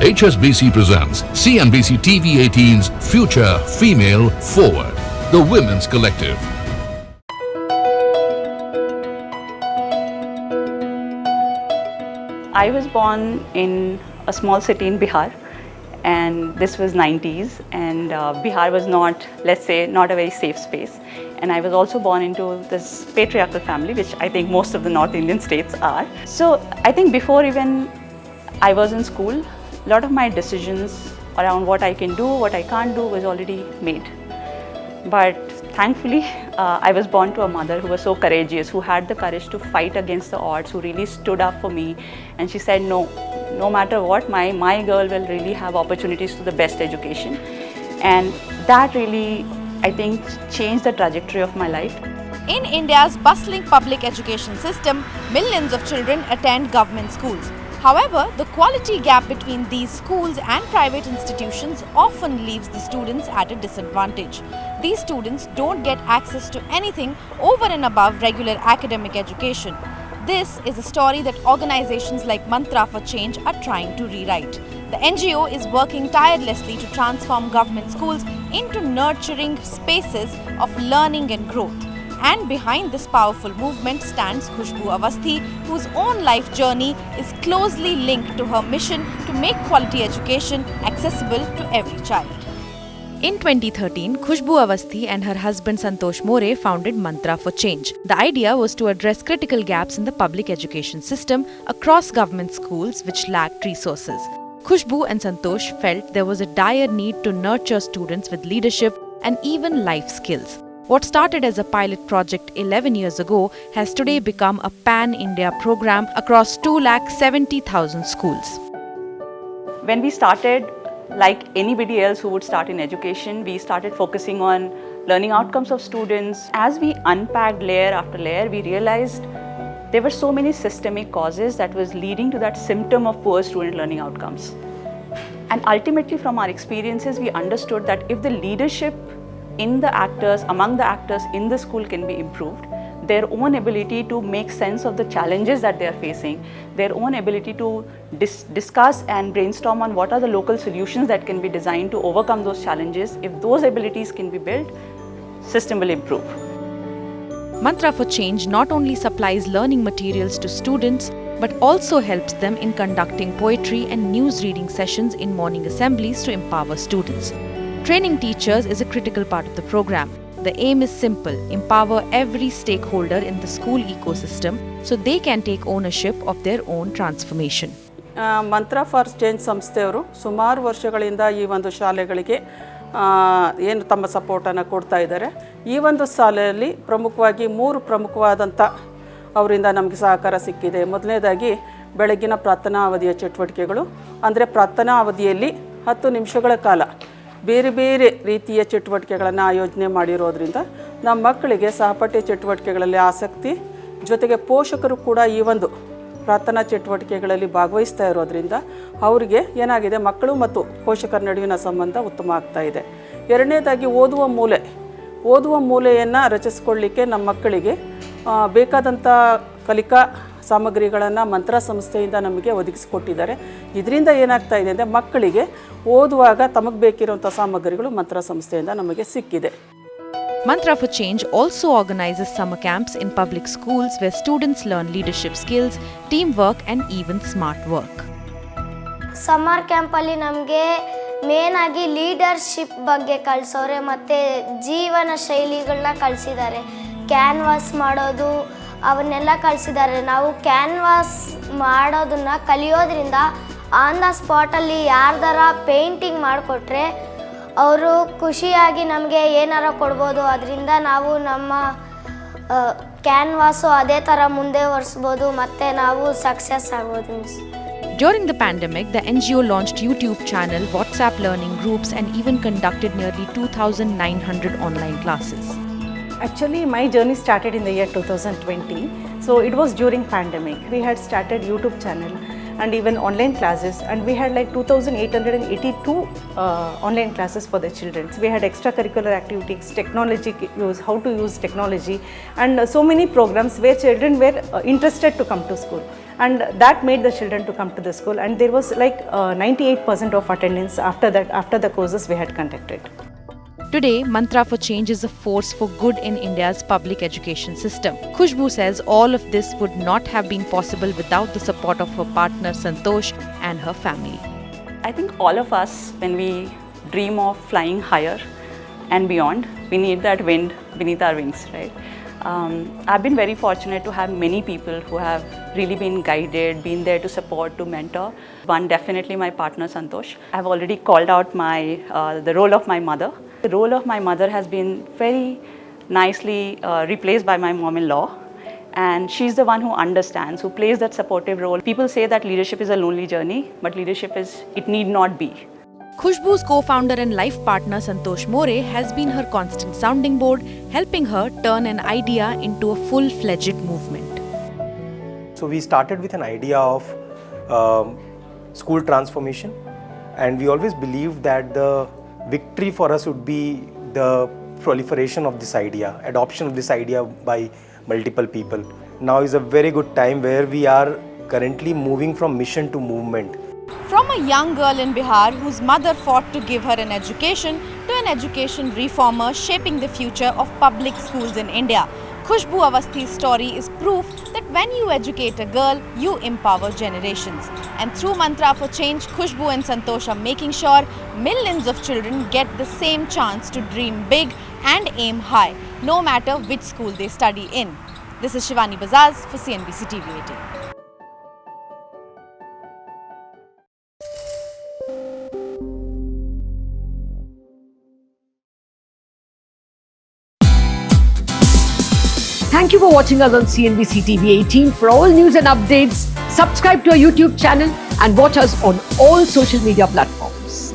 HSBC presents CNBC-TV18's Future.Female.Forward, the Women's Collective. I was born in a small city in Bihar, and this was 90s, and Bihar was not, let's say, not a very safe space. And I was also born into this patriarchal family, which I think most of the North Indian states are. So I think before even I was in school, a lot of my decisions around what I can do, what I can't do was already made. But thankfully, I was born to a mother who was so courageous, who had the courage to fight against the odds, who really stood up for me. And she said, no matter what, my girl will really have opportunities to the best education. And that really, I think, changed the trajectory of my life. In India's bustling public education system, millions of children attend government schools. However, the quality gap between these schools and private institutions often leaves the students at a disadvantage. These students don't get access to anything over and above regular academic education. This is a story that organizations like Mantra4Change are trying to rewrite. The NGO is working tirelessly to transform government schools into nurturing spaces of learning and growth. And behind this powerful movement stands Khushbhoo Awasthi, whose own life journey is closely linked to her mission to make quality education accessible to every child. In 2013, Khushbhoo Awasthi and her husband Santosh More founded Mantra4Change. The idea was to address critical gaps in the public education system across government schools which lacked resources. Khushbhoo and Santosh felt there was a dire need to nurture students with leadership and even life skills. What started as a pilot project 11 years ago has today become a pan-India program across 270,000 schools. When we started, like anybody else who would start in education, we started focusing on learning outcomes of students. As we unpacked layer after layer, we realized there were so many systemic causes that was leading to that symptom of poor student learning outcomes. And ultimately, from our experiences, we understood that if the leadership among the actors in the school can be improved, their own ability to make sense of the challenges that they are facing, their own ability to discuss and brainstorm on what are the local solutions that can be designed to overcome those challenges, if those abilities can be built, system will improve. Mantra4Change not only supplies learning materials to students, but also helps them in conducting poetry and news reading sessions in morning assemblies to empower students. Training teachers is a critical part of the program. The aim is simple: empower every stakeholder in the school ecosystem so they can take ownership of their own transformation. Mantra4Change ಸಂಸ್ಥೆಯವರು ಸುಮಾರು ವರ್ಷಗಳಿಂದ ಈ ಒಂದು ಶಾಲೆಗಳಿಗೆ ಏನು ತಮ್ಮ ಸಪೋರ್ಟನ್ನು ಕೊಡ್ತಾ ಇದ್ದಾರೆ. ಈ ಒಂದು ಶಾಲೆಯಲ್ಲಿ ಪ್ರಮುಖವಾಗಿ 3 ಪ್ರಮುಖವಾದಂಥ ಅವರಿಂದ ನಮಗೆ ಸಹಕಾರ ಸಿಕ್ಕಿದೆ. ಮೊದಲನೇದಾಗಿ ಬೆಳಗಿನ ಪ್ರಾರ್ಥನಾ ಅವಧಿಯ ಚಟುವಟಿಕೆಗಳು, ಅಂದರೆ ಪ್ರಾರ್ಥನಾ ಅವಧಿಯಲ್ಲಿ 10 ನಿಮಿಷಗಳ ಕಾಲ ಬೇರೆ ಬೇರೆ ರೀತಿಯ ಚಟುವಟಿಕೆಗಳನ್ನು ಆಯೋಜನೆ ಮಾಡಿರೋದ್ರಿಂದ ನಮ್ಮ ಮಕ್ಕಳಿಗೆ ಸಹಪಾಠ್ಯ ಚಟುವಟಿಕೆಗಳಲ್ಲಿ ಆಸಕ್ತಿ, ಜೊತೆಗೆ ಪೋಷಕರು ಕೂಡ ಈ ಒಂದು ಪ್ರಾರ್ಥನಾ ಚಟುವಟಿಕೆಗಳಲ್ಲಿ ಭಾಗವಹಿಸ್ತಾ ಇರೋದ್ರಿಂದ ಅವರಿಗೆ ಏನಾಗಿದೆ, ಮಕ್ಕಳು ಮತ್ತು ಪೋಷಕರ ನಡುವಿನ ಸಂಬಂಧ ಉತ್ತಮ ಆಗ್ತಾ ಇದೆ. ಎರಡನೇದಾಗಿ ಓದುವ ಮೂಲೆಯನ್ನು ರಚಿಸಿಕೊಳ್ಳಿಕ್ಕೆ ನಮ್ಮ ಮಕ್ಕಳಿಗೆ ಬೇಕಾದಂಥ ಕಲಿಕಾ ಸಾಮಗ್ರಿಗಳನ್ನು ಮಂತ್ರ ಸಂಸ್ಥೆಯಿಂದ ನಮಗೆ ಒದಗಿಸಿಕೊಟ್ಟಿದ್ದಾರೆ. ಇದರಿಂದ ಏನಾಗ್ತಾ ಇದೆ ಅಂದರೆ ಮಕ್ಕಳಿಗೆ ಓದುವಾಗ ತಮಗೆ ಬೇಕಿರುವಂಥ ಸಾಮಗ್ರಿಗಳು ಮಂತ್ರ ಸಂಸ್ಥೆಯಿಂದ ನಮಗೆ ಸಿಕ್ಕಿದೆ. Mantra4Change also organizes summer camps in public schools where students learn leadership skills, teamwork and even smart work. Summer ಕ್ಯಾಂಪಲ್ಲಿ ನಮಗೆ ಮೇನ್ ಆಗಿ ಲೀಡರ್ಶಿಪ್ ಬಗ್ಗೆ ಕಲಿಸೋರೆ ಮತ್ತು ಜೀವನ ಶೈಲಿಗಳನ್ನ ಕಲಿಸಿದ್ದಾರೆ. ಕ್ಯಾನ್ವಾಸ್ ಮಾಡೋದು ಅವನ್ನೆಲ್ಲ ಕಲಿಸಿದ್ದಾರೆ. ನಾವು ಕ್ಯಾನ್ವಾಸ್ ಮಾಡೋದನ್ನು ಕಲಿಯೋದ್ರಿಂದ ಆನ್ ದ ಸ್ಪಾಟಲ್ಲಿ ಯಾರ್ದಾರ ಪೇಂಟಿಂಗ್ ಮಾಡಿಕೊಟ್ರೆ ಅವರು ಖುಷಿಯಾಗಿ ನಮಗೆ ಏನಾರ ಕೊಡ್ಬೋದು. ಅದರಿಂದ ನಾವು ನಮ್ಮ ಕ್ಯಾನ್ವಾಸು ಅದೇ ಥರ ಮುಂದೆ ಒರೆಸ್ಬೋದು ಮತ್ತು ನಾವು ಸಕ್ಸಸ್ ಆಗ್ಬೋದು. During the pandemic, the NGO launched YouTube channel, WhatsApp learning groups and even conducted nearly 2,900 online classes. Actually, my journey started in the year 2020. So it was during pandemic. We had started YouTube channel and even online classes, and we had like 2,882 online classes for the children. So we had extracurricular activities, technology use, how to use technology, and so many programs where children were interested to come to school. and that made the children to come to the school, and there was like 98% of attendance after the courses we had conducted. Today, Mantra4Change is a force for good in India's public education system. Khushboo says all of this would not have been possible without the support of her partner Santosh and her family. I think all of us, when we dream of flying higher and beyond, we need that wind beneath our wings, right? I've been very fortunate to have many people who have really been guided, been there to support, to mentor. One, definitely my partner Santosh. I've already called out the role of my mother. The role of my mother has been very nicely replaced by my mom-in-law. And she's the one who understands, who plays that supportive role. People say that leadership is a lonely journey, but it need not be. Khushboo's co-founder and life partner Santosh More has been her constant sounding board, helping her turn an idea into a full-fledged movement. So we started with an idea of school transformation, and we always believed that the victory for us would be the proliferation of this idea, adoption of this idea by multiple people. Now is a very good time where we are currently moving from mission to movement. From a young girl in Bihar whose mother fought to give her an education to an education reformer shaping the future of public schools in India, Khushboo Awasthi's story is proof that when you educate a girl, you empower generations. And through Mantra4Change, Khushboo and Santosh are making sure millions of children get the same chance to dream big and aim high, no matter which school they study in. This is Shivani Bazaz for CNBC-TV18. Thank you for watching us on CNBC-TV18. For all news and updates, subscribe to our YouTube channel and watch us on all social media platforms.